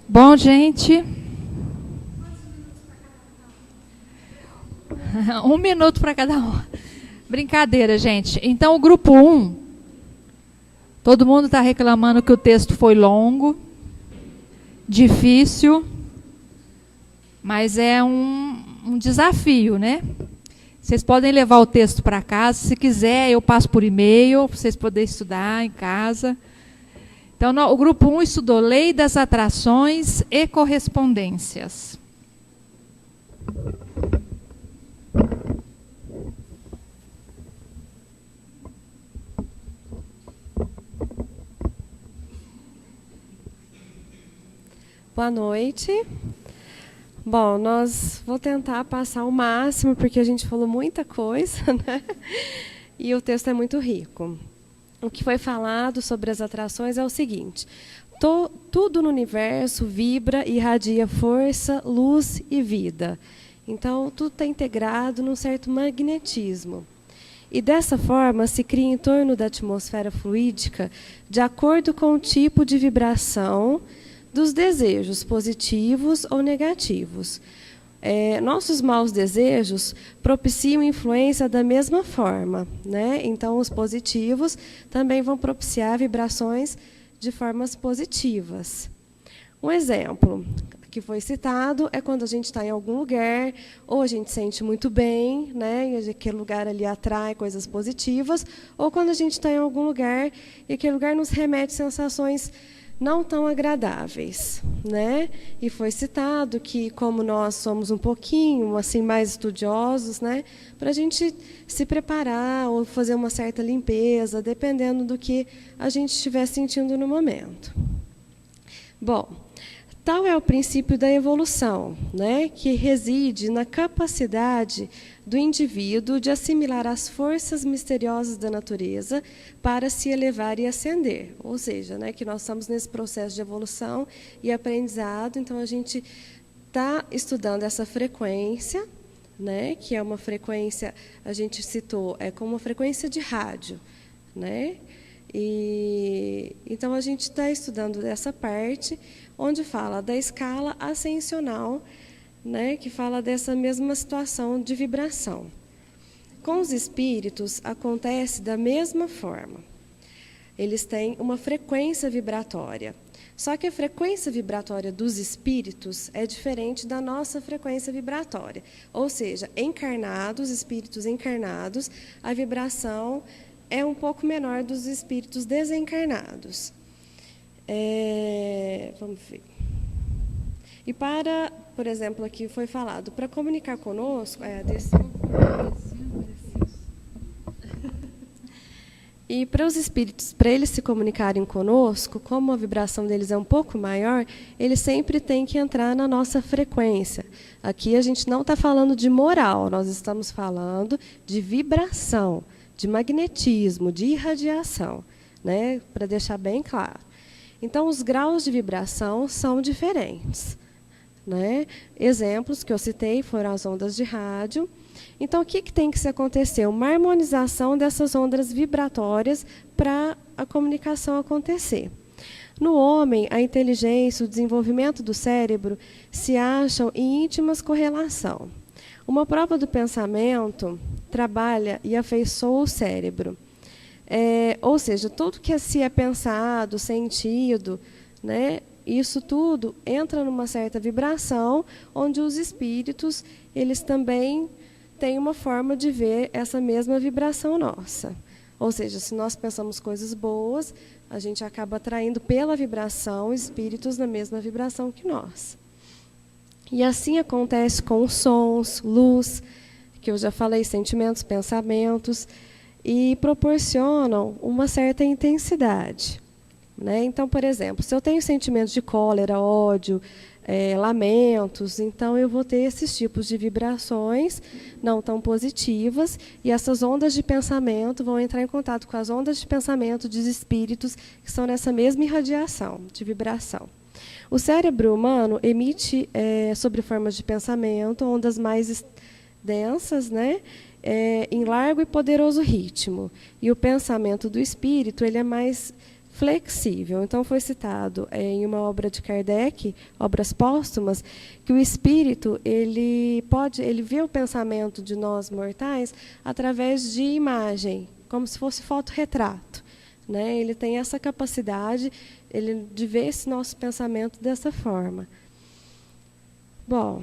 Bom, gente. 1 minuto para cada um. Brincadeira, gente. Então, o grupo 1, todo mundo está reclamando que o texto foi longo, difícil, mas é um desafio, né? Vocês podem levar o texto para casa. Se quiser, eu passo por e-mail, para vocês poderem estudar em casa. Então, o grupo 1 estudou Lei das Atrações e Correspondências. Boa noite. Bom, vou tentar passar o máximo, porque a gente falou muita coisa, né? E o texto é muito rico. O que foi falado sobre as atrações é o seguinte: tudo no universo vibra e irradia força, luz e vida. Então, tudo está integrado num certo magnetismo. E dessa forma se cria em torno da atmosfera fluídica, de acordo com o tipo de vibração dos desejos positivos ou negativos. Nossos maus desejos propiciam influência da mesma forma, né? Então, os positivos também vão propiciar vibrações de formas positivas. Um exemplo que foi citado é quando a gente está em algum lugar, ou a gente sente muito bem, né? E aquele lugar ali atrai coisas positivas, ou quando a gente está em algum lugar e aquele lugar nos remete sensações não tão agradáveis, né? E foi citado que, como nós somos um pouquinho assim mais estudiosos, né, para a gente se preparar ou fazer uma certa limpeza, dependendo do que a gente estiver sentindo no momento. Bom, tal é o princípio da evolução, né, que reside na capacidade do indivíduo de assimilar as forças misteriosas da natureza para se elevar e ascender. Ou seja, né, que nós estamos nesse processo de evolução e aprendizado, então a gente está estudando essa frequência, né, que é uma frequência, a gente citou, como uma frequência de rádio, né? E então a gente está estudando essa parte onde fala da escala ascensional, né, que fala dessa mesma situação de vibração. Com os espíritos acontece da mesma forma. Eles têm uma frequência vibratória. Só que a frequência vibratória dos espíritos é diferente da nossa frequência vibratória. Ou seja, encarnados, espíritos encarnados, a vibração é um pouco menor dos espíritos desencarnados. Vamos ver. E por exemplo, aqui foi falado, para comunicar conosco, e para os espíritos, para eles se comunicarem conosco, como a vibração deles é um pouco maior, eles sempre têm que entrar na nossa frequência. Aqui a gente não está falando de moral, nós estamos falando de vibração, de magnetismo, de irradiação, né? Para deixar bem claro. Então, os graus de vibração são diferentes, né? Exemplos que eu citei foram as ondas de rádio. Então, o que tem que se acontecer? Uma harmonização dessas ondas vibratórias para a comunicação acontecer. No homem, a inteligência, o desenvolvimento do cérebro se acham em íntimas correlação. Uma prova do pensamento trabalha e afeiçoa o cérebro. Ou seja, tudo que se é pensado, sentido, né, isso tudo entra numa certa vibração, onde os espíritos eles também têm uma forma de ver essa mesma vibração nossa. Ou seja, se nós pensamos coisas boas, a gente acaba atraindo pela vibração espíritos na mesma vibração que nós. E assim acontece com os sons, luz, que eu já falei, sentimentos, pensamentos, e proporcionam uma certa intensidade, né? Então, por exemplo, se eu tenho sentimentos de cólera, ódio, lamentos, então eu vou ter esses tipos de vibrações não tão positivas, e essas ondas de pensamento vão entrar em contato com as ondas de pensamento dos espíritos que estão nessa mesma irradiação de vibração. O cérebro humano emite, sob formas de pensamento, ondas mais densas, né? Em largo e poderoso ritmo. E o pensamento do espírito ele é mais flexível. Então, foi citado em uma obra de Kardec, Obras Póstumas, que o espírito ele vê o pensamento de nós mortais através de imagem, como se fosse fotorretrato, né? Ele tem essa capacidade de ver esse nosso pensamento dessa forma. Bom,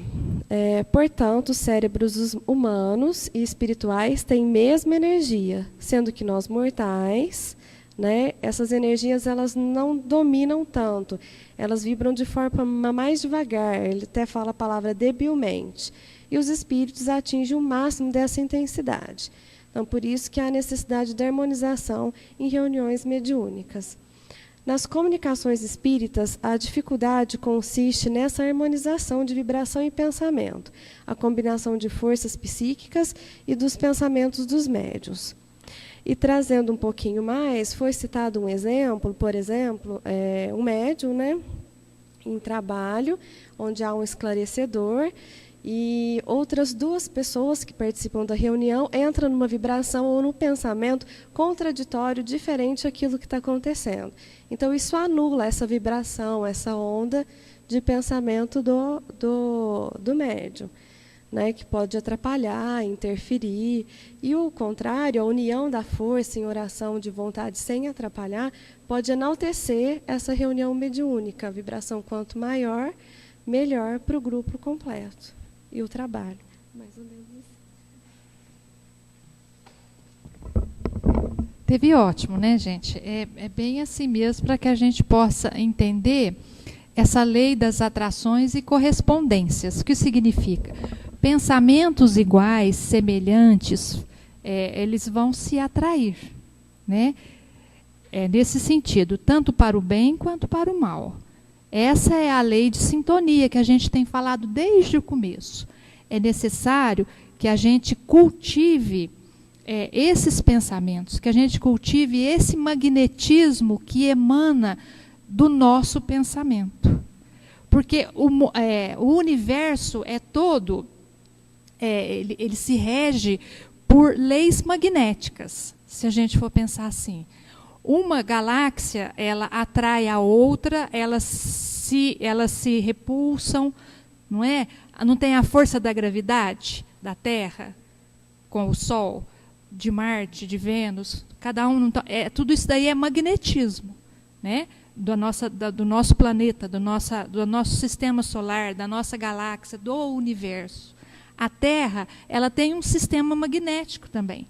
portanto, os cérebros humanos e espirituais têm mesma energia, sendo que nós mortais, né, essas energias elas não dominam tanto, elas vibram de forma mais devagar, ele até fala a palavra debilmente, e os espíritos atingem o máximo dessa intensidade. Então, por isso que há necessidade de harmonização em reuniões mediúnicas. Nas comunicações espíritas, a dificuldade consiste nessa harmonização de vibração e pensamento, a combinação de forças psíquicas e dos pensamentos dos médiuns. E trazendo um pouquinho mais, foi citado um exemplo, por exemplo, um médium, né, em trabalho, onde há um esclarecedor, e outras 2 pessoas que participam da reunião entram numa vibração ou num pensamento contraditório, diferente daquilo que está acontecendo. Então, isso anula essa vibração, essa onda de pensamento do médium, né, que pode atrapalhar, interferir. E o contrário, a união da força em oração de vontade sem atrapalhar, pode enaltecer essa reunião mediúnica. A vibração quanto maior, melhor para o grupo completo. E o trabalho. Mais ou menos assim. Teve ótimo, né, gente? É bem assim mesmo, para que a gente possa entender essa lei das atrações e correspondências. O que significa? Pensamentos iguais, semelhantes, eles vão se atrair, né? Nesse sentido, tanto para o bem quanto para o mal. Essa é a lei de sintonia que a gente tem falado desde o começo. É necessário que a gente cultive esses pensamentos, que a gente cultive esse magnetismo que emana do nosso pensamento. Porque o universo é todo, ele se rege por leis magnéticas, se a gente for pensar assim. Uma galáxia, ela atrai a outra, elas se repulsam, não é? Não tem a força da gravidade da Terra com o Sol, de Marte, de Vênus, cada um tudo isso daí é magnetismo, né? Do nosso planeta, do nosso sistema solar, da nossa galáxia, do universo. A Terra, ela tem um sistema magnético também,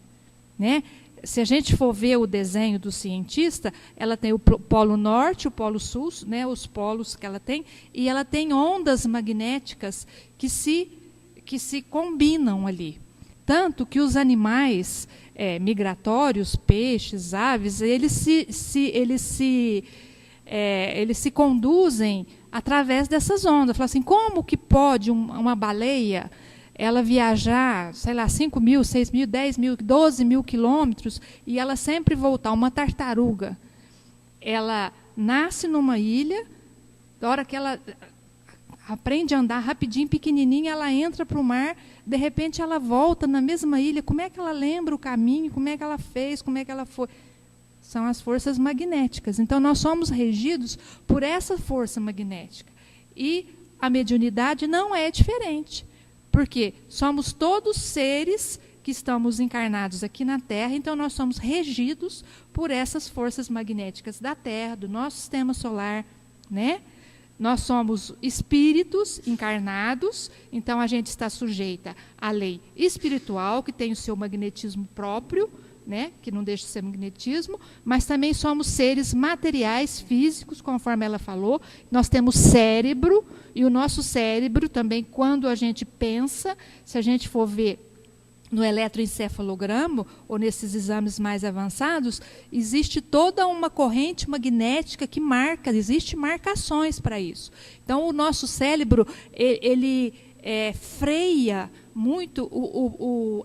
né? Se a gente for ver o desenho do cientista, ela tem o polo norte, o polo sul, né, os polos que ela tem, e ela tem ondas magnéticas que se combinam ali. Tanto que os animais migratórios, peixes, aves, eles se conduzem através dessas ondas. Fala assim, como que pode uma baleia ela viajar, sei lá, 5 mil, 6 mil, 10 mil, 12 mil quilômetros e ela sempre voltar? Uma tartaruga, ela nasce numa ilha, da hora que ela aprende a andar rapidinho, pequenininha, ela entra para o mar, de repente ela volta na mesma ilha. Como é que ela lembra o caminho? Como é que ela fez? Como é que ela foi? São as forças magnéticas. Então, nós somos regidos por essa força magnética. E a mediunidade não é diferente. Porque somos todos seres que estamos encarnados aqui na Terra, então nós somos regidos por essas forças magnéticas da Terra, do nosso sistema solar, né? Nós somos espíritos encarnados, então a gente está sujeita à lei espiritual, que tem o seu magnetismo próprio, né? Que não deixa de ser magnetismo, mas também somos seres materiais, físicos, conforme ela falou. Nós temos cérebro, e o nosso cérebro também, quando a gente pensa, se a gente for ver no eletroencefalograma, ou nesses exames mais avançados, existe toda uma corrente magnética que marca, existem marcações para isso. Então, o nosso cérebro, ele freia muito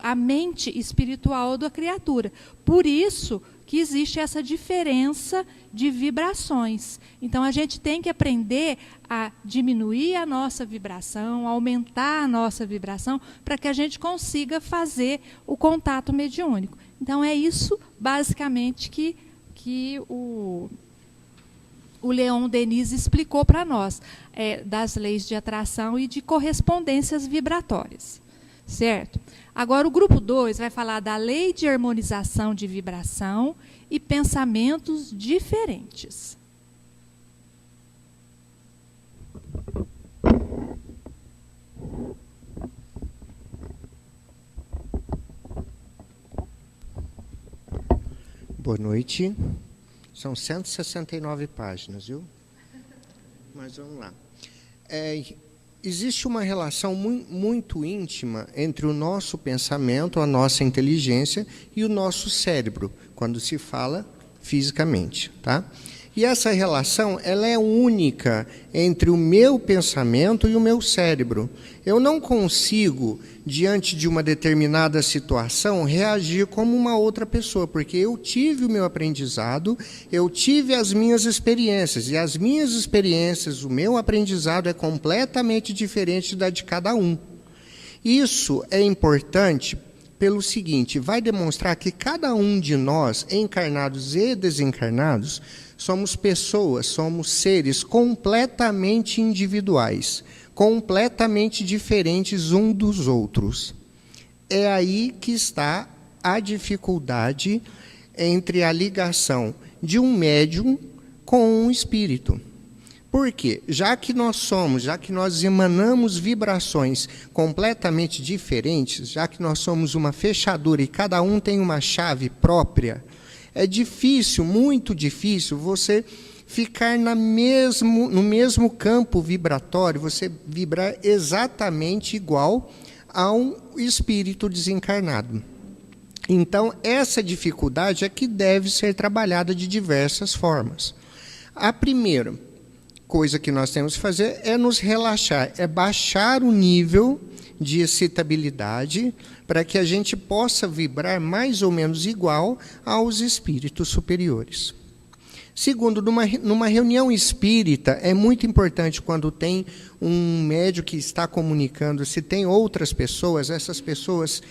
a mente espiritual da criatura. Por isso que existe essa diferença de vibrações. Então, a gente tem que aprender a diminuir a nossa vibração, aumentar a nossa vibração, para que a gente consiga fazer o contato mediúnico. Então, é isso, basicamente, que o Leon Denis explicou para nós, das leis de atração e de correspondências vibratórias. Certo? Agora, o grupo 2 vai falar da lei de harmonização de vibração e pensamentos diferentes. Boa noite. São 169 páginas, viu? Mas vamos lá. Existe uma relação muito íntima entre o nosso pensamento, a nossa inteligência e o nosso cérebro, quando se fala fisicamente, tá? E essa relação, ela é única entre o meu pensamento e o meu cérebro. Eu não consigo, diante de uma determinada situação, reagir como uma outra pessoa, porque eu tive o meu aprendizado, eu tive as minhas experiências, e as minhas experiências, o meu aprendizado é completamente diferente da de cada um. Isso é importante pelo seguinte, vai demonstrar que cada um de nós, encarnados e desencarnados, somos pessoas, somos seres completamente individuais, completamente diferentes uns dos outros. É aí que está a dificuldade entre a ligação de um médium com um espírito. Por quê? Já que nós emanamos vibrações completamente diferentes, já que nós somos uma fechadura e cada um tem uma chave própria, é difícil, muito difícil, você ficar no mesmo campo vibratório, você vibrar exatamente igual a um espírito desencarnado. Então, essa dificuldade é que deve ser trabalhada de diversas formas. A primeira coisa que nós temos que fazer é nos relaxar, é baixar o nível de excitabilidade para que a gente possa vibrar mais ou menos igual aos espíritos superiores. Segundo, numa reunião espírita, é muito importante quando tem um médium que está comunicando, se tem outras pessoas, essas pessoas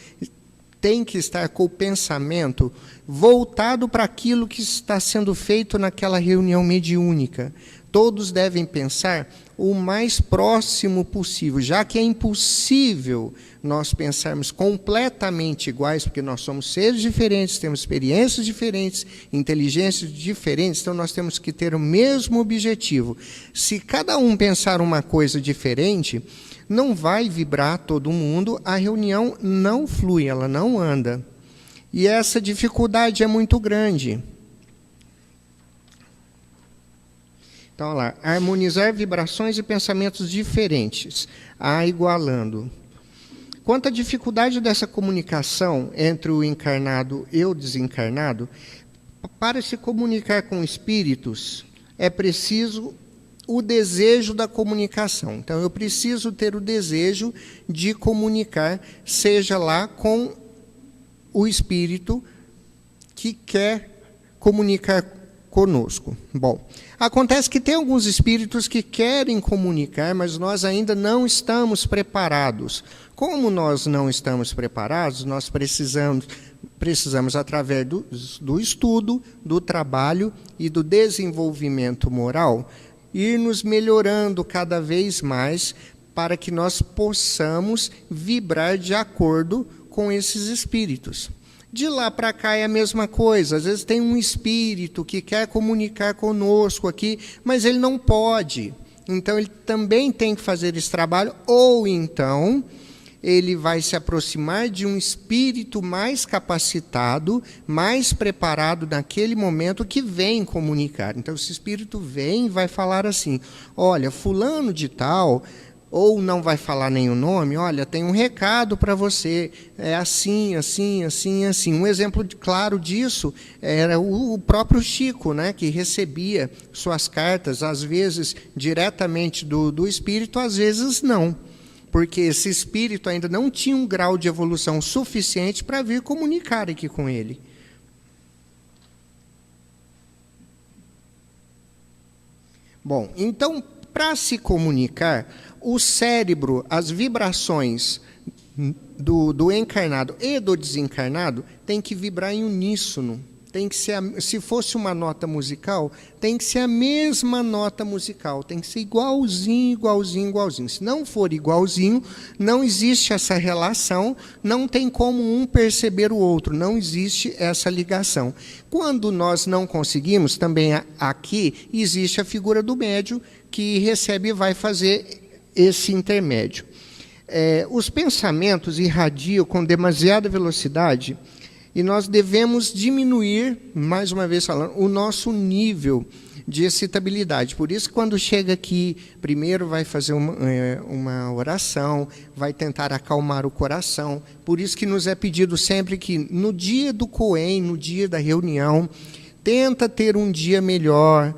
têm que estar com o pensamento voltado para aquilo que está sendo feito naquela reunião mediúnica. Todos devem pensar o mais próximo possível, já que é impossível nós pensarmos completamente iguais, porque nós somos seres diferentes, temos experiências diferentes, inteligências diferentes, então nós temos que ter o mesmo objetivo. Se cada um pensar uma coisa diferente, não vai vibrar todo mundo, a reunião não flui, ela não anda. E essa dificuldade é muito grande. Então, lá, harmonizar vibrações e pensamentos diferentes, igualando. Quanto à dificuldade dessa comunicação entre o encarnado e o desencarnado, para se comunicar com espíritos, é preciso o desejo da comunicação. Então, eu preciso ter o desejo de comunicar, seja lá com o espírito que quer comunicar conosco. Bom, acontece que tem alguns espíritos que querem comunicar, mas nós ainda não estamos preparados. Como nós não estamos preparados, nós precisamos através do estudo, do trabalho e do desenvolvimento moral, ir nos melhorando cada vez mais para que nós possamos vibrar de acordo com esses espíritos. De lá para cá é a mesma coisa. Às vezes tem um espírito que quer comunicar conosco aqui, mas ele não pode. Então, ele também tem que fazer esse trabalho, ou então ele vai se aproximar de um espírito mais capacitado, mais preparado naquele momento que vem comunicar. Então, esse espírito vem e vai falar assim, olha, fulano de tal, ou não vai falar nem o nome, olha, tem um recado para você, é assim, assim, assim, assim. Um exemplo claro disso era o próprio Chico, né, que recebia suas cartas, às vezes diretamente do espírito, às vezes não, porque esse espírito ainda não tinha um grau de evolução suficiente para vir comunicar aqui com ele. Bom, então, para se comunicar, o cérebro, as vibrações do encarnado e do desencarnado tem que vibrar em uníssono. tem que ser, se fosse uma nota musical, tem que ser a mesma nota musical, tem que ser igualzinho, igualzinho, igualzinho. Se não for igualzinho, não existe essa relação, não tem como um perceber o outro, não existe essa ligação. Quando nós não conseguimos, também aqui existe a figura do médium que recebe e vai fazer esse intermédio. Os pensamentos irradiam com demasiada velocidade e nós devemos diminuir, mais uma vez falando, o nosso nível de excitabilidade. Por isso, quando chega aqui, primeiro vai fazer uma oração, vai tentar acalmar o coração. Por isso que nos é pedido sempre que, no dia do Cohen, no dia da reunião, tenta ter um dia melhor,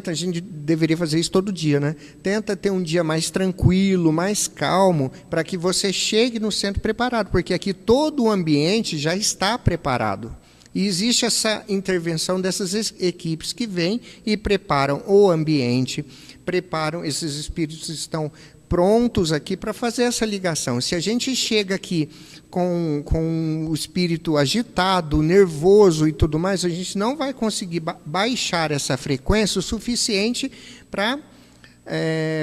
a gente deveria fazer isso todo dia, né? Tenta ter um dia mais tranquilo, mais calmo, para que você chegue no centro preparado, porque aqui todo o ambiente já está preparado. E existe essa intervenção dessas equipes que vêm e preparam o ambiente, esses espíritos estão prontos aqui para fazer essa ligação. Se a gente chega aqui com o espírito agitado, nervoso e tudo mais, a gente não vai conseguir baixar essa frequência o suficiente para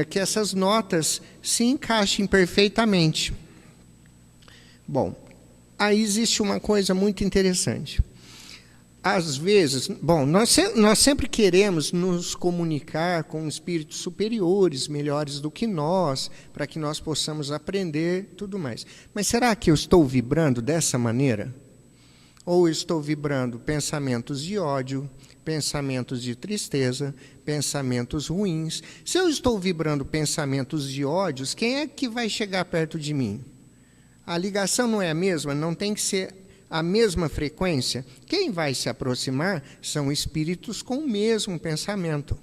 que essas notas se encaixem perfeitamente. Bom, aí existe uma coisa muito interessante. Às vezes, bom, nós sempre queremos nos comunicar com espíritos superiores, melhores do que nós, para que nós possamos aprender tudo mais. Mas será que eu estou vibrando dessa maneira? Ou eu estou vibrando pensamentos de ódio, pensamentos de tristeza, pensamentos ruins? Se eu estou vibrando pensamentos de ódios, quem é que vai chegar perto de mim? A ligação não é a mesma? Não tem que ser a mesma frequência? Quem vai se aproximar são espíritos com o mesmo pensamento.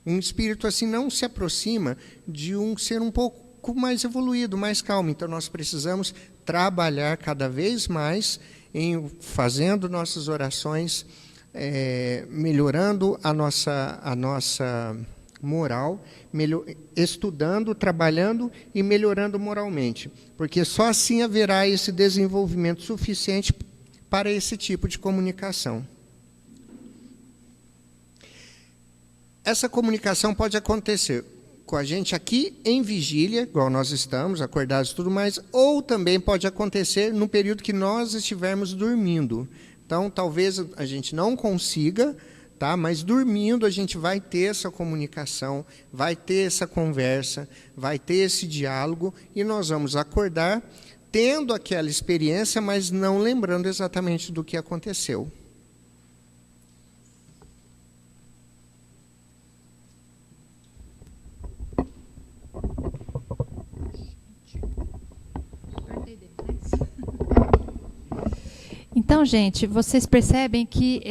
Um espírito assim não se aproxima de um ser um pouco mais evoluído, mais calmo. Então nós precisamos trabalhar cada vez mais fazendo nossas orações, melhorando a nossa moral, estudando, trabalhando e melhorando moralmente, porque só assim haverá esse desenvolvimento suficiente para esse tipo de comunicação. Essa comunicação pode acontecer com a gente aqui em vigília, igual nós estamos, acordados e tudo mais, ou também pode acontecer no período que nós estivermos dormindo. Então, talvez a gente não consiga, tá? Mas dormindo a gente vai ter essa comunicação, vai ter essa conversa, vai ter esse diálogo, e nós vamos acordar tendo aquela experiência, mas não lembrando exatamente do que aconteceu. Então, gente, vocês percebem que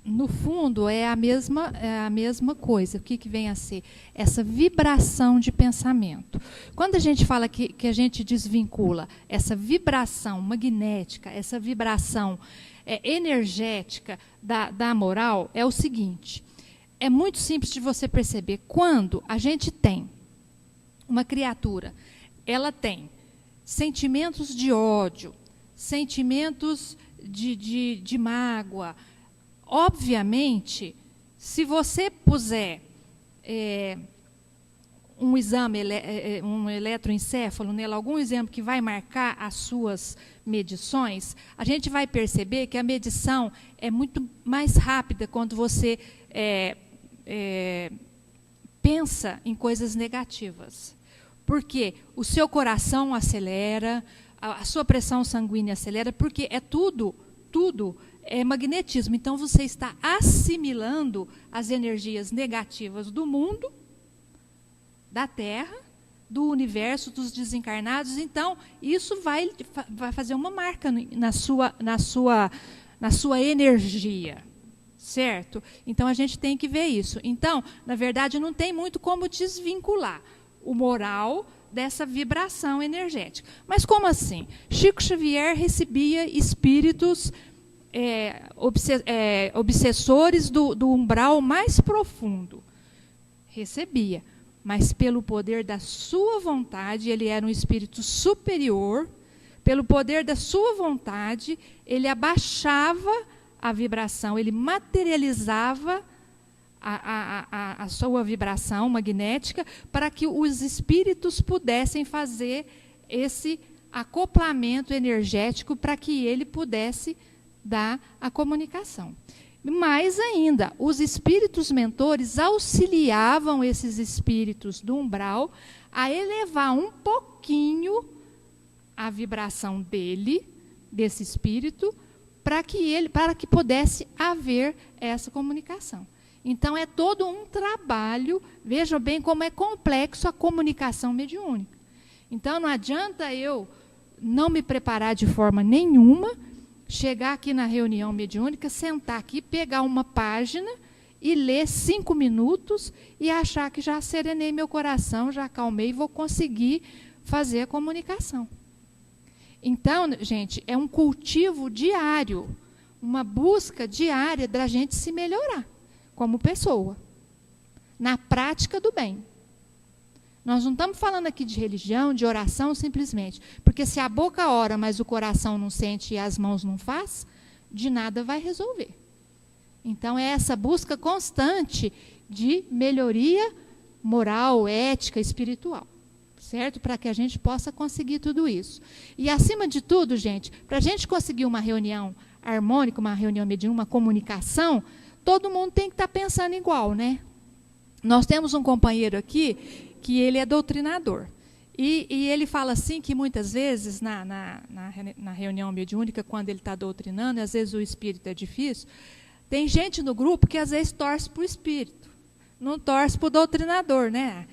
no fundo é a mesma coisa. O que vem a ser? Essa vibração de pensamento. Quando a gente fala que a gente desvincula essa vibração magnética, essa vibração energética da moral, é o seguinte: é muito simples de você perceber. Quando a gente tem uma criatura, ela tem sentimentos de ódio, sentimentos de mágoa. Obviamente, se você puser um exame, um eletroencefalo nela, algum exame que vai marcar as suas medições, a gente vai perceber que a medição é muito mais rápida quando você pensa em coisas negativas. Porque o seu coração acelera, a sua pressão sanguínea acelera, porque tudo é magnetismo. Então, você está assimilando as energias negativas do mundo, da Terra, do universo, dos desencarnados. Então, isso vai fazer uma marca na sua energia, certo? Então, a gente tem que ver isso. Então, na verdade, não tem muito como desvincular o moral dessa vibração energética. Mas como assim? Chico Xavier recebia espíritos obsessores do umbral mais profundo. Recebia. Mas pelo poder da sua vontade, ele era um espírito superior, pelo poder da sua vontade, ele abaixava a vibração, ele materializava a sua vibração magnética para que os espíritos pudessem fazer esse acoplamento energético para que ele pudesse dar a comunicação. Mais ainda, os espíritos mentores auxiliavam esses espíritos do umbral a elevar um pouquinho a vibração desse espírito, para que pudesse haver essa comunicação. Então, é todo um trabalho, veja bem como é complexo a comunicação mediúnica. Então, não adianta eu não me preparar de forma nenhuma, chegar aqui na reunião mediúnica, sentar aqui, pegar uma página e ler 5 minutos e achar que já serenei meu coração, já acalmei e vou conseguir fazer a comunicação. Então, gente, é um cultivo diário, uma busca diária da gente se melhorar como pessoa, na prática do bem. Nós não estamos falando aqui de religião, de oração, simplesmente. Porque se a boca ora, mas o coração não sente e as mãos não faz, de nada vai resolver. Então, é essa busca constante de melhoria moral, ética, espiritual. Certo? Para que a gente possa conseguir tudo isso. E, acima de tudo, gente, para a gente conseguir uma reunião harmônica, uma reunião mediúnica, uma comunicação, todo mundo tem que estar pensando igual, né? Nós temos um companheiro aqui que ele é doutrinador. E ele fala assim que muitas vezes, na reunião mediúnica, quando ele está doutrinando, às vezes o espírito é difícil, tem gente no grupo que às vezes torce para o espírito, não torce para o doutrinador, né?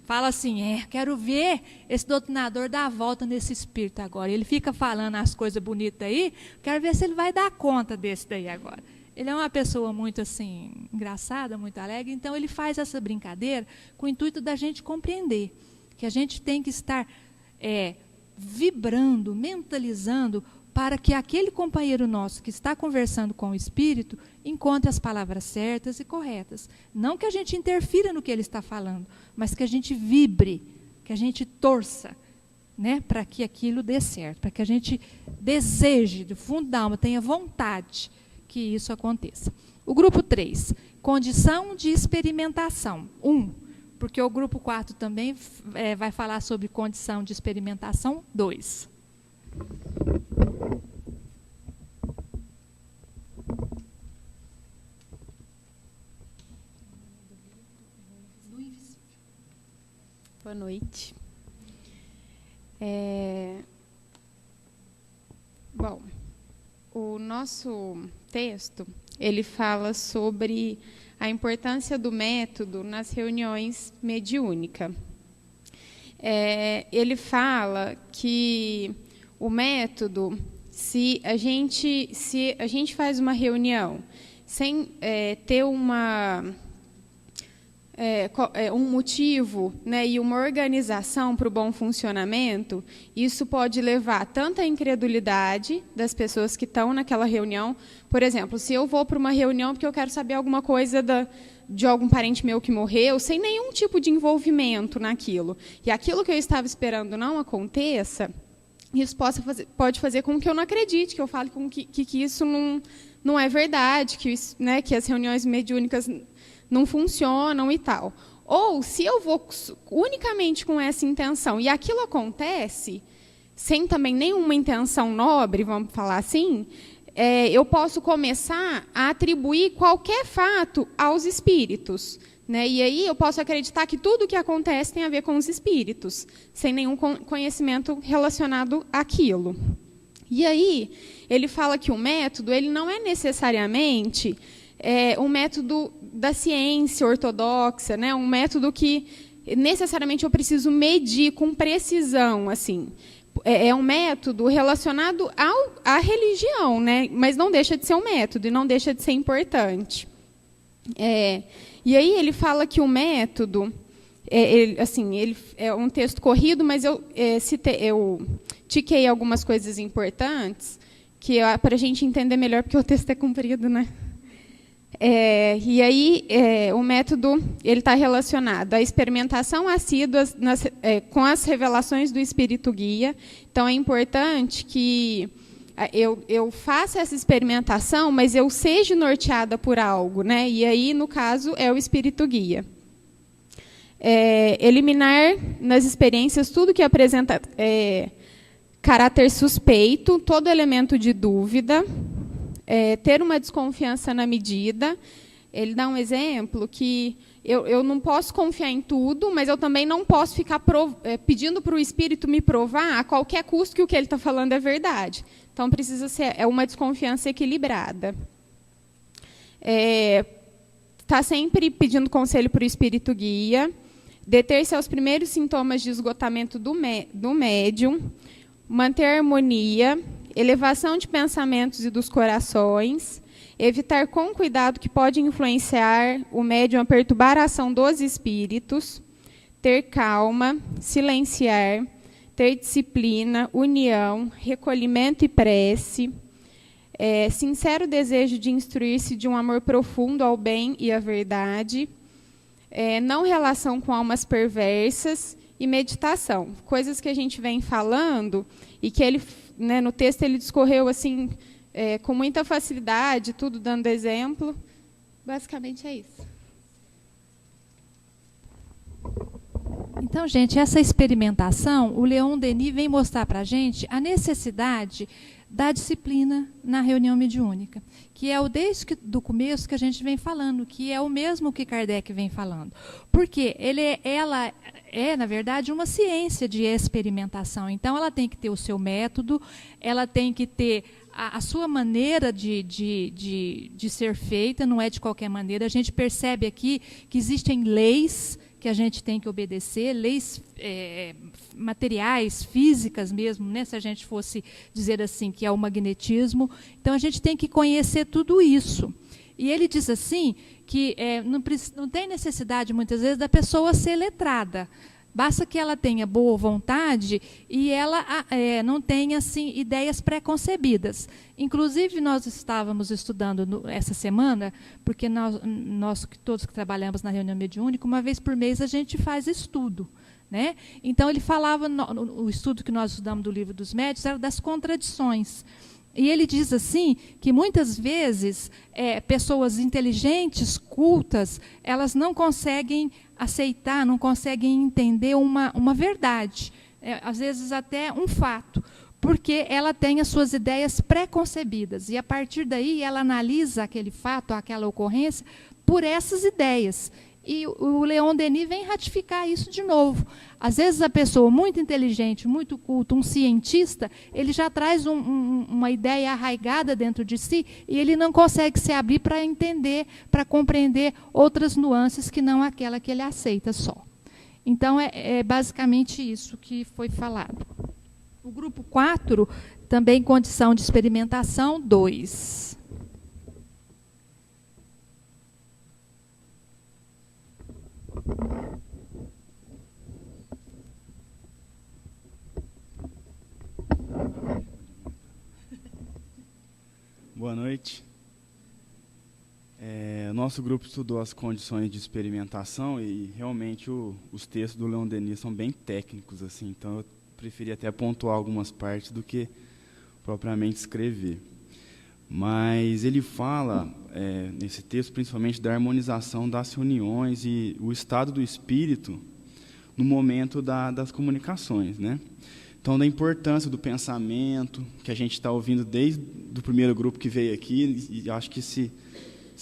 Fala assim, quero ver esse doutrinador dar a volta nesse espírito agora. Ele fica falando as coisas bonitas aí, quero ver se ele vai dar conta desse daí agora. Ele é uma pessoa muito assim, engraçada, muito alegre, então ele faz essa brincadeira com o intuito da gente compreender que a gente tem que estar vibrando, mentalizando, para que aquele companheiro nosso que está conversando com o espírito encontre as palavras certas e corretas. Não que a gente interfira no que ele está falando, mas que a gente vibre, que a gente torça, né, para que aquilo dê certo, para que a gente deseje, do fundo da alma, tenha vontade que isso aconteça. O grupo 3, condição de experimentação. 1, porque o grupo 4 também vai falar sobre condição de experimentação. 2. Boa noite. Bom, o nosso texto, ele fala sobre a importância do método nas reuniões mediúnicas. Ele fala que o método, se a gente faz uma reunião sem ter um motivo, né, e uma organização para o bom funcionamento, isso pode levar tanto à incredulidade das pessoas que estão naquela reunião. Por exemplo, se eu vou para uma reunião porque eu quero saber alguma coisa de algum parente meu que morreu, sem nenhum tipo de envolvimento naquilo, e aquilo que eu estava esperando não aconteça, isso pode fazer com que eu não acredite, que eu fale que isso não é verdade, que as reuniões mediúnicas não funcionam e tal. Ou, se eu vou unicamente com essa intenção e aquilo acontece, sem também nenhuma intenção nobre, vamos falar assim, eu posso começar a atribuir qualquer fato aos espíritos. Né? E aí eu posso acreditar que tudo o que acontece tem a ver com os espíritos, sem nenhum conhecimento relacionado àquilo. E aí, ele fala que o método ele não é necessariamente um método da ciência ortodoxa, né? Um método que necessariamente eu preciso medir com precisão. Assim. É um método relacionado à religião, né? Mas não deixa de ser um método e não deixa de ser importante. E aí ele fala que o método, ele é um texto corrido, mas eu tiquei algumas coisas importantes, que para a gente entender melhor, porque o texto é comprido, né? E aí, o método ele está relacionado à experimentação assídua com as revelações do Espírito Guia. Então, é importante que eu faça essa experimentação, mas eu seja norteada por algo, né? E aí, no caso, é o Espírito Guia. Eliminar nas experiências tudo que apresenta caráter suspeito, todo elemento de dúvida, ter uma desconfiança na medida. Ele dá um exemplo que eu não posso confiar em tudo, mas eu também não posso ficar pedindo para o Espírito me provar a qualquer custo que o que ele está falando é verdade. Então, precisa ser uma desconfiança equilibrada. Está sempre pedindo conselho para o Espírito Guia, deter-se aos primeiros sintomas de esgotamento do médium, manter a harmonia, elevação de pensamentos e dos corações, evitar com cuidado que pode influenciar o médium a perturbar a ação dos espíritos, ter calma, silenciar, ter disciplina, união, recolhimento e prece, sincero desejo de instruir-se de um amor profundo ao bem e à verdade, não relação com almas perversas e meditação. Coisas que a gente vem falando e que ele, né, no texto ele discorreu assim, com muita facilidade, tudo dando exemplo. Basicamente é isso. Então, gente, essa experimentação, o Leon Denis vem mostrar para a gente a necessidade da disciplina na reunião mediúnica, que é desde do começo que a gente vem falando, que é o mesmo que Kardec vem falando. Porque ela é, na verdade, uma ciência de experimentação. Então, ela tem que ter o seu método, ela tem que ter a sua maneira de ser feita, não é de qualquer maneira. A gente percebe aqui que existem leis que a gente tem que obedecer, leis materiais, físicas mesmo, né, se a gente fosse dizer assim, que é o magnetismo. Então, a gente tem que conhecer tudo isso. E ele diz assim, que não tem necessidade, muitas vezes, da pessoa ser letrada. Basta que ela tenha boa vontade e ela não tenha assim, ideias pré-concebidas. Inclusive, nós estávamos estudando essa semana, porque nós todos que trabalhamos na reunião mediúnica, uma vez por mês a gente faz estudo. Né? Então, ele falava, o estudo que nós estudamos do Livro dos Médiuns era das contradições. E ele diz assim, que muitas vezes pessoas inteligentes, cultas, elas não conseguem aceitar, não conseguem entender uma verdade, às vezes até um fato, porque ela tem as suas ideias pré-concebidas, e a partir daí ela analisa aquele fato, aquela ocorrência, por essas ideias. E o Leon Denis vem ratificar isso de novo. Às vezes a pessoa muito inteligente, muito culta, um cientista, ele já traz uma ideia arraigada dentro de si e ele não consegue se abrir para entender, para compreender outras nuances que não aquela que ele aceita só. Então, é basicamente isso que foi falado. O grupo 4, também condição de experimentação 2. Boa noite. O nosso grupo estudou as condições de experimentação e realmente os textos do Leon Denis são bem técnicos, assim, então eu preferi até pontuar algumas partes do que propriamente escrever. Mas ele fala, nesse texto, principalmente da harmonização das reuniões e o estado do espírito no momento das comunicações, né? Então, da importância do pensamento, que a gente está ouvindo desde o primeiro grupo que veio aqui, e acho que se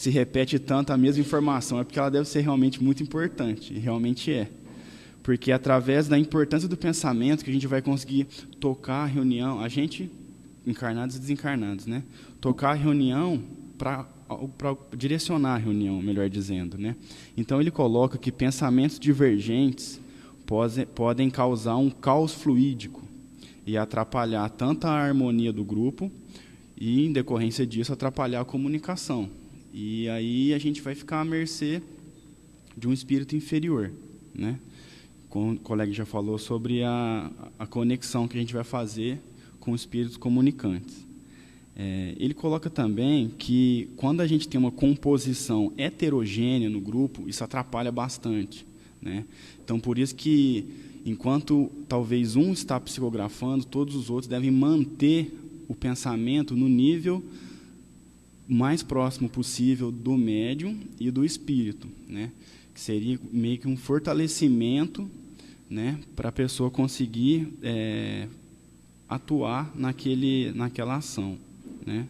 repete tanto a mesma informação, é porque ela deve ser realmente muito importante, e realmente é. Porque é através da importância do pensamento que a gente vai conseguir tocar a reunião, a gente, encarnados e desencarnados, né? Tocar a reunião para direcionar a reunião, melhor dizendo, né? Então, ele coloca que pensamentos divergentes podem causar um caos fluídico e atrapalhar tanto a harmonia do grupo e, em decorrência disso, atrapalhar a comunicação. E aí a gente vai ficar à mercê de um espírito inferior, né? O colega já falou sobre a conexão que a gente vai fazer com espíritos comunicantes. Ele coloca também que, quando a gente tem uma composição heterogênea no grupo, isso atrapalha bastante, né? Então, por isso que, enquanto talvez um está psicografando, todos os outros devem manter o pensamento no nível mais próximo possível do médium e do espírito, né? Que seria meio que um fortalecimento, né, para a pessoa conseguir atuar naquela ação, né?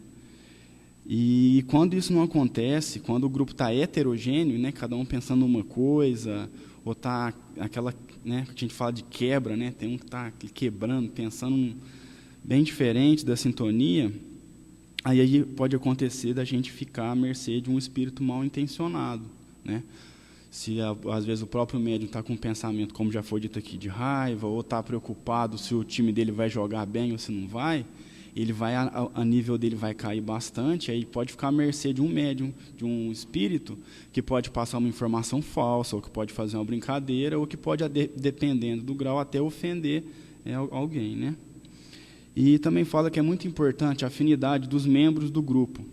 E quando isso não acontece, quando o grupo está heterogêneo, né, cada um pensando uma coisa, ou está aquela, né, que a gente fala de quebra, né, tem um que está quebrando, pensando bem diferente da sintonia, aí pode acontecer da gente ficar à mercê de um espírito mal intencionado, né? Se às vezes o próprio médium está com um pensamento, como já foi dito aqui, de raiva, ou está preocupado se o time dele vai jogar bem ou se não vai, ele vai, a nível dele vai cair bastante, aí pode ficar à mercê de um médium, de um espírito, que pode passar uma informação falsa, ou que pode fazer uma brincadeira, ou que pode, dependendo do grau, até ofender alguém, né? E também fala que é muito importante a afinidade dos membros do grupo,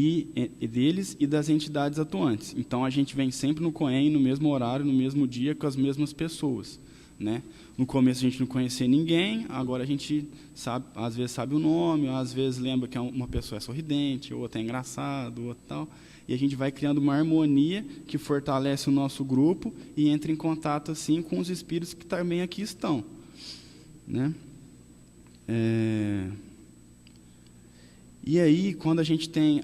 e deles e das entidades atuantes. Então, a gente vem sempre no COEM, no mesmo horário, no mesmo dia, com as mesmas pessoas, né? No começo a gente não conhecia ninguém, agora a gente sabe, às vezes sabe o nome, às vezes lembra que uma pessoa é sorridente, outra é engraçado, outra tal, e a gente vai criando uma harmonia que fortalece o nosso grupo e entra em contato assim com os espíritos que também aqui estão, né? E aí, quando a gente tem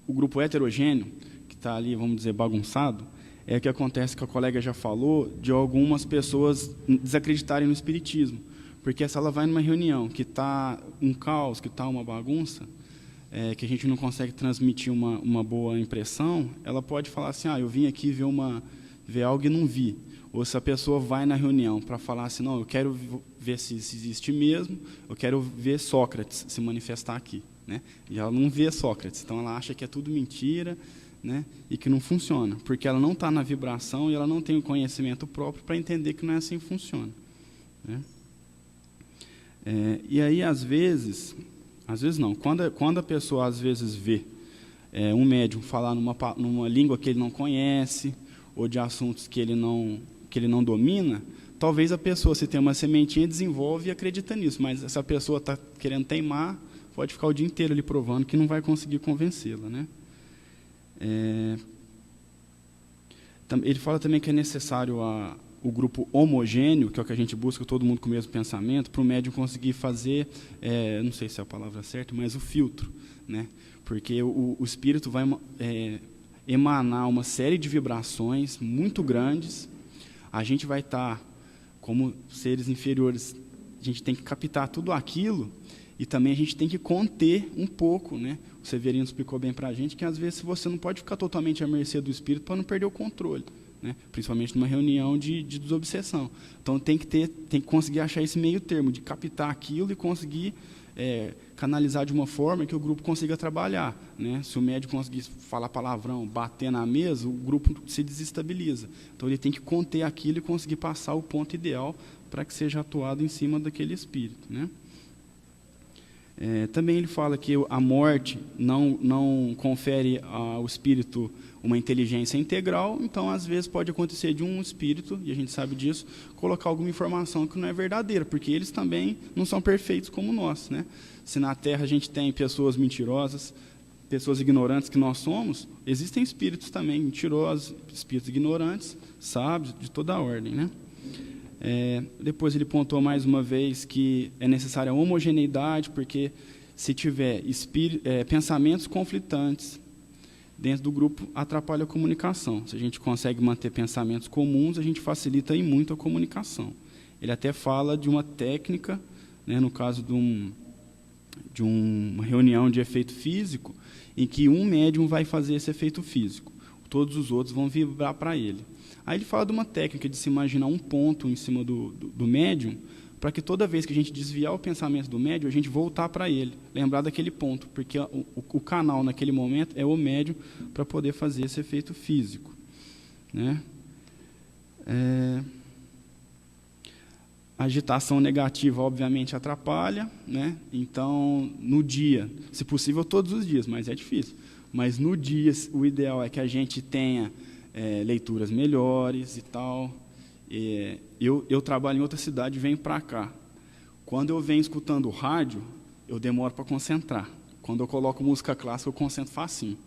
o grupo heterogêneo, que está ali, vamos dizer, bagunçado, é o que acontece, que a colega já falou, de algumas pessoas desacreditarem no espiritismo. Porque se ela vai numa reunião que está um caos, que está uma bagunça, que a gente não consegue transmitir uma boa impressão, ela pode falar assim, eu vim aqui ver algo e não vi. Ou se a pessoa vai na reunião para falar assim, não, eu quero ver se existe mesmo, eu quero ver Sócrates se manifestar aqui, né? E ela não vê Sócrates, então ela acha que é tudo mentira, né? E que não funciona, porque ela não está na vibração e ela não tem o conhecimento próprio para entender que não é assim que funciona, né? E aí, às vezes não, quando a pessoa às vezes vê um médium falar numa língua que ele não conhece, ou de assuntos que ele não domina, talvez a pessoa, se tem uma sementinha, desenvolve e acredita nisso, mas se a pessoa está querendo teimar, pode ficar o dia inteiro ali provando que não vai conseguir convencê-la, né? Ele fala também que é necessário o grupo homogêneo, que é o que a gente busca, todo mundo com o mesmo pensamento, para o médium conseguir fazer, não sei se é a palavra certa, mas o filtro, né? Porque o espírito vai emanar uma série de vibrações muito grandes. A gente vai estar, como seres inferiores, a gente tem que captar tudo aquilo, e também a gente tem que conter um pouco, né? O Severino explicou bem para a gente que, às vezes, você não pode ficar totalmente à mercê do espírito para não perder o controle, né? Principalmente numa reunião de desobsessão. Então, tem que conseguir achar esse meio termo, de captar aquilo e conseguir canalizar de uma forma que o grupo consiga trabalhar, né? Se o médico conseguir falar palavrão, bater na mesa, o grupo se desestabiliza. Então, ele tem que conter aquilo e conseguir passar o ponto ideal para que seja atuado em cima daquele espírito, né? Também ele fala que a morte não confere ao espírito uma inteligência integral, então, às vezes, pode acontecer de um espírito, e a gente sabe disso, colocar alguma informação que não é verdadeira, porque eles também não são perfeitos como nós, né? Se na Terra a gente tem pessoas mentirosas, pessoas ignorantes que nós somos, existem espíritos também mentirosos, espíritos ignorantes, sábios, de toda a ordem, né? Depois ele pontuou mais uma vez que é necessária a homogeneidade, porque se tiver pensamentos conflitantes dentro do grupo, atrapalha a comunicação. Se a gente consegue manter pensamentos comuns, a gente facilita aí muito a comunicação. Ele até fala de uma técnica, né, no caso de uma reunião de efeito físico, em que um médium vai fazer esse efeito físico, todos os outros vão vibrar para ele. Aí ele fala de uma técnica de se imaginar um ponto em cima do médium, para que toda vez que a gente desviar o pensamento do médium, a gente voltar para ele, lembrar daquele ponto, porque o canal naquele momento é o médium para poder fazer esse efeito físico, né? A agitação negativa, obviamente, atrapalha, né? Então, no dia, se possível, todos os dias, mas é difícil. Mas no dia, o ideal é que a gente tenha leituras melhores e tal. Eu trabalho em outra cidade e venho para cá. Quando eu venho escutando rádio, eu demoro para concentrar. Quando eu coloco música clássica, eu concentro facinho.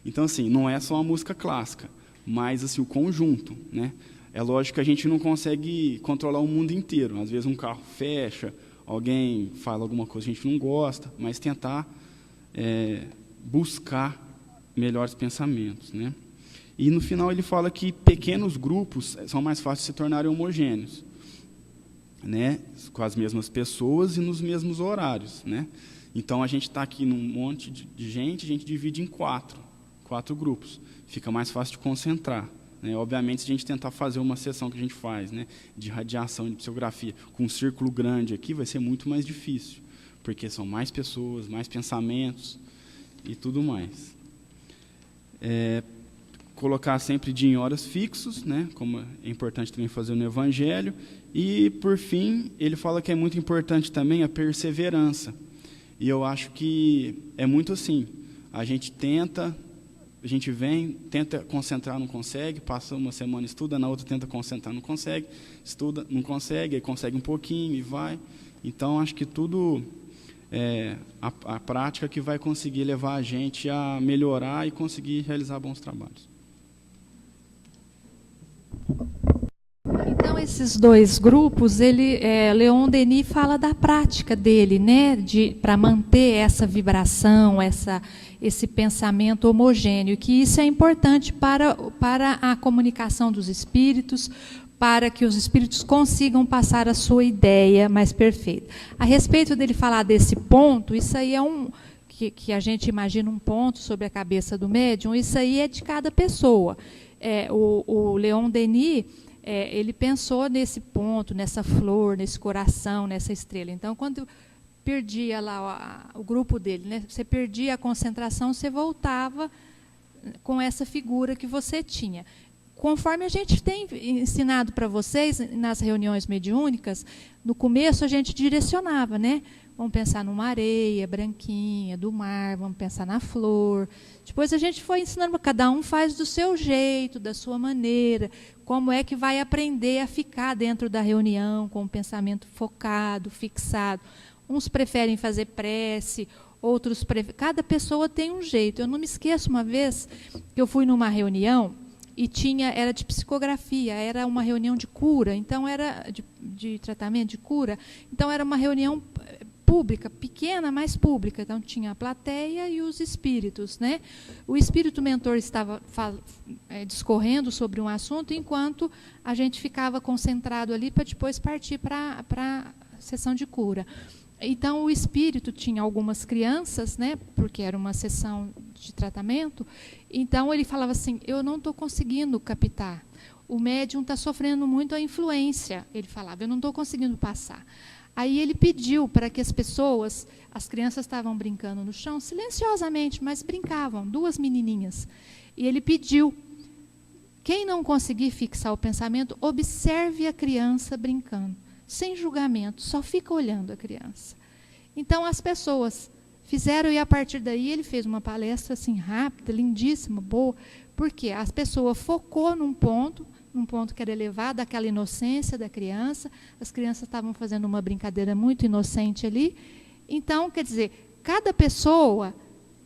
Então, assim, não é só a música clássica, mas assim, o conjunto, né? É lógico que a gente não consegue controlar o mundo inteiro. Às vezes um carro fecha, alguém fala alguma coisa que a gente não gosta, mas tentar buscar melhores pensamentos, né? E no final ele fala que pequenos grupos são mais fáceis de se tornarem homogêneos, né? Com as mesmas pessoas e nos mesmos horários, né? Então a gente está aqui num monte de gente, a gente divide em quatro grupos. Fica mais fácil de concentrar. Né? Obviamente, se a gente tentar fazer uma sessão que a gente faz, né, de radiação, de psicografia, com um círculo grande aqui, vai ser muito mais difícil, porque são mais pessoas, mais pensamentos e tudo mais. Colocar sempre dia em horas fixos, né, como é importante também fazer no Evangelho. E, por fim, ele fala que é muito importante também a perseverança. E eu acho que é muito assim. A gente vem, tenta concentrar, não consegue, passa uma semana, estuda, na outra tenta concentrar, não consegue, estuda, não consegue, aí consegue um pouquinho e vai. Então, acho que tudo a prática que vai conseguir levar a gente a melhorar e conseguir realizar bons trabalhos. Então, esses dois grupos, Leon Denis fala da prática dele, né, para manter essa vibração, esse pensamento homogêneo, que isso é importante para a comunicação dos espíritos, para que os espíritos consigam passar a sua ideia mais perfeita. A respeito dele falar desse ponto, isso aí é que a gente imagina um ponto sobre a cabeça do médium, isso aí é de cada pessoa. O Leon Denis, ele pensou nesse ponto, nessa flor, nesse coração, nessa estrela. Então, quando perdia lá o grupo dele, né, você perdia a concentração, você voltava com essa figura que você tinha. Conforme a gente tem ensinado para vocês nas reuniões mediúnicas, no começo a gente direcionava, né? Vamos pensar numa areia branquinha, do mar, vamos pensar na flor. Depois a gente foi ensinando, cada um faz do seu jeito, da sua maneira, como é que vai aprender a ficar dentro da reunião, com o pensamento focado, fixado. Uns preferem fazer prece, outros preferem... Cada pessoa tem um jeito. Eu não me esqueço uma vez que eu fui numa reunião e era de psicografia, era uma reunião de cura, então era de tratamento de cura, então era uma reunião pública, pequena, mas pública. Então tinha a plateia e os espíritos, né? O espírito mentor estava discorrendo sobre um assunto, enquanto a gente ficava concentrado ali para depois partir para a sessão de cura. Então, o espírito tinha algumas crianças, né, porque era uma sessão de tratamento, então ele falava assim, eu não estou conseguindo captar, o médium está sofrendo muito a influência, ele falava, eu não estou conseguindo passar. Aí ele pediu para que as crianças estavam brincando no chão, silenciosamente, mas brincavam, 2 menininhas, e ele pediu, quem não conseguir fixar o pensamento, observe a criança brincando, sem julgamento, só fica olhando a criança. Então, as pessoas fizeram, e a partir daí ele fez uma palestra assim, rápida, lindíssima, boa, porque a pessoa focou num ponto que era elevado, aquela inocência da criança, as crianças estavam fazendo uma brincadeira muito inocente ali. Então, quer dizer, cada pessoa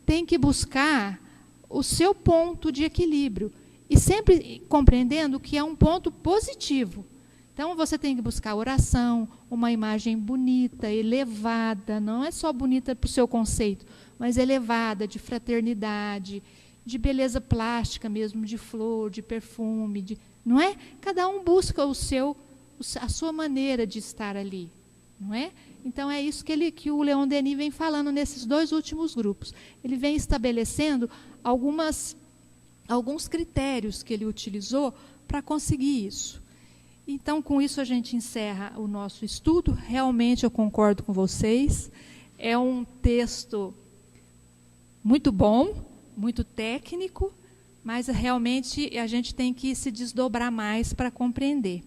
tem que buscar o seu ponto de equilíbrio, e sempre compreendendo que é um ponto positivo. Então, você tem que buscar oração, uma imagem bonita, elevada, não é só bonita para o seu conceito, mas elevada, de fraternidade, de beleza plástica mesmo, de flor, de perfume, não é? Cada um busca a sua maneira de estar ali, não é? Então, é isso que o Leon Denis vem falando nesses 2 últimos grupos. Ele vem estabelecendo alguns critérios que ele utilizou para conseguir isso. Então, com isso, a gente encerra o nosso estudo. Realmente, eu concordo com vocês. É um texto muito bom, muito técnico, mas realmente a gente tem que se desdobrar mais para compreender.